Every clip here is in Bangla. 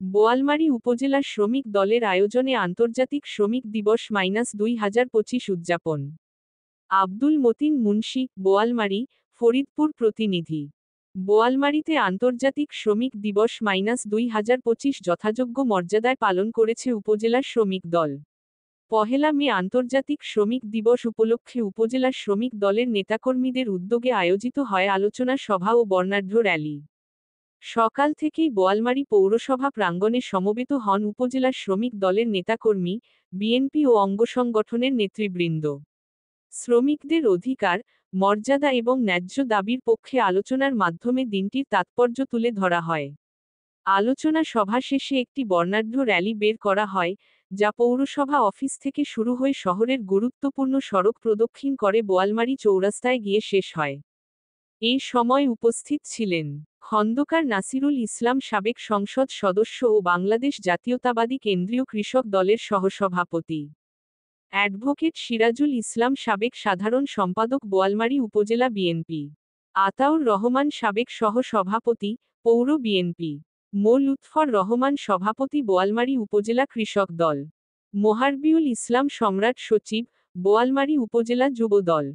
বোয়ালমারী উপজেলা শ্রমিক দলের আয়োজনে আন্তর্জাতিক শ্রমিক দিবস -2025 উদযাপন। আব্দুল মতিন মুন্সি, বোয়ালমারী, ফরিদপুর প্রতিনিধি। বোয়ালমারীতে আন্তর্জাতিক শ্রমিক দিবস -2025 যথাযোগ্য মর্যাদায় পালন করেছে উপজেলা শ্রমিক দল। পহেলা মে আন্তর্জাতিক শ্রমিক দিবস উপলক্ষে উপজেলা শ্রমিক দলের নেতাকর্মীদের উদ্যোগে আয়োজিত হয় আলোচনা সভা ও বর্ণাঢ্য র্যালি। সকাল থেকেই বোয়ালমারী পৌরসভা প্রাঙ্গণে সমবেত হন উপজেলা শ্রমিক দলের নেতাকর্মী, বিএনপি ও অঙ্গসংগঠনের নেতৃবৃন্দ। শ্রমিকদের অধিকার, মর্যাদা এবং ন্যায্য দাবির পক্ষে আলোচনার মাধ্যমে দিনটির তাৎপর্য তুলে ধরা হয়। আলোচনা সভা শেষে একটি বর্ণাঢ্য র্যালি বের করা হয়, যা পৌরসভা অফিস থেকে শুরু হয়ে শহরের গুরুত্বপূর্ণ সড়ক প্রদক্ষিণ করে বোয়ালমারী চৌরাস্তায় গিয়ে শেষ হয়। এই সময় উপস্থিত ছিলেন খন্দকার নাসিরুল ইসলাম, সাবেক সংসদ সদস্য ও বাংলাদেশ জাতীয়তাবাদী কেন্দ্রীয় কৃষক দলের সহসভাপতি, অ্যাডভোকেট সিরাজুল ইসলাম, সাবেক সাধারণ সম্পাদক, বোয়ালমারী উপজেলা বিএনপি, আতাউর রহমান, সাবেক সহ-সভাপতি, পৌর বিএনপি, মো লুৎফর রহমান, সভাপতি, বোয়ালমারী উপজেলা কৃষক দল, মোহারবিউল ইসলাম, সম্রাট সচিব, বোয়ালমারী উপজেলা যুব দল,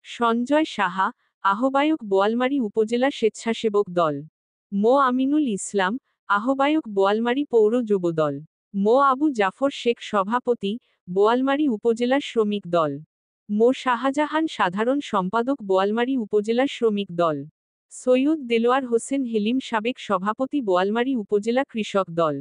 সঞ্জয় সাহা, আহ্বায়ক, বোয়ালমারী উপজেলা স্বেচ্ছাসেবক দল, মো আমিনুল ইসলাম, আহ্বায়ক, বোয়ালমারী পৌর যুবদল, মো আবু জাফর শেখ, সভাপতি, বোয়ালমারী উপজেলা শ্রমিক দল, মো শাহজাহান, সাধারণ সম্পাদক, বোয়ালমারী উপজেলা শ্রমিক দল, সৈয়দ দেলোয়ার হোসেন হেলিম, সাবেক সভাপতি, বোয়ালমারী উপজেলা কৃষক দল,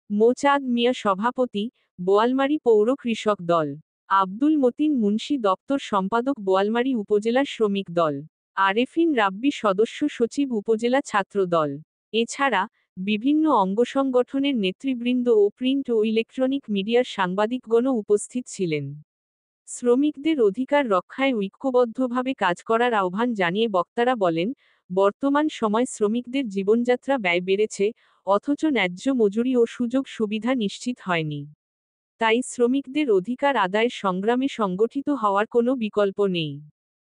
মো চাঁদ মিয়া, সভাপতি, বোয়ালমারী পৌর কৃষক দল, আব্দুল মতিন মুন্সি, দপ্তর সম্পাদক, বোয়ালমারী উপজেলা শ্রমিক দল, আরেফিন রাব্বি, সদস্য সচিব, উপজেলা ছাত্র দল। এছাড়া বিভিন্ন অঙ্গসংগঠনের নেতৃবৃন্দ ও প্রিন্ট ও ইলেকট্রনিক মিডিয়ার সাংবাদিকগণও উপস্থিত ছিলেন। শ্রমিকদের অধিকার রক্ষায় ঐক্যবদ্ধভাবে কাজ করার আহ্বান জানিয়ে বক্তারা বলেন, বর্তমান সময় শ্রমিকদের জীবনযাত্রা ব্যয় বেড়েছে, অথচ ন্যায্য মজুরি ও সুযোগ সুবিধা নিশ্চিত হয়নি। তাই শ্রমিকদের অধিকার আদায়ের সংগ্রামে সংগঠিত হওয়ার কোনো বিকল্প নেই।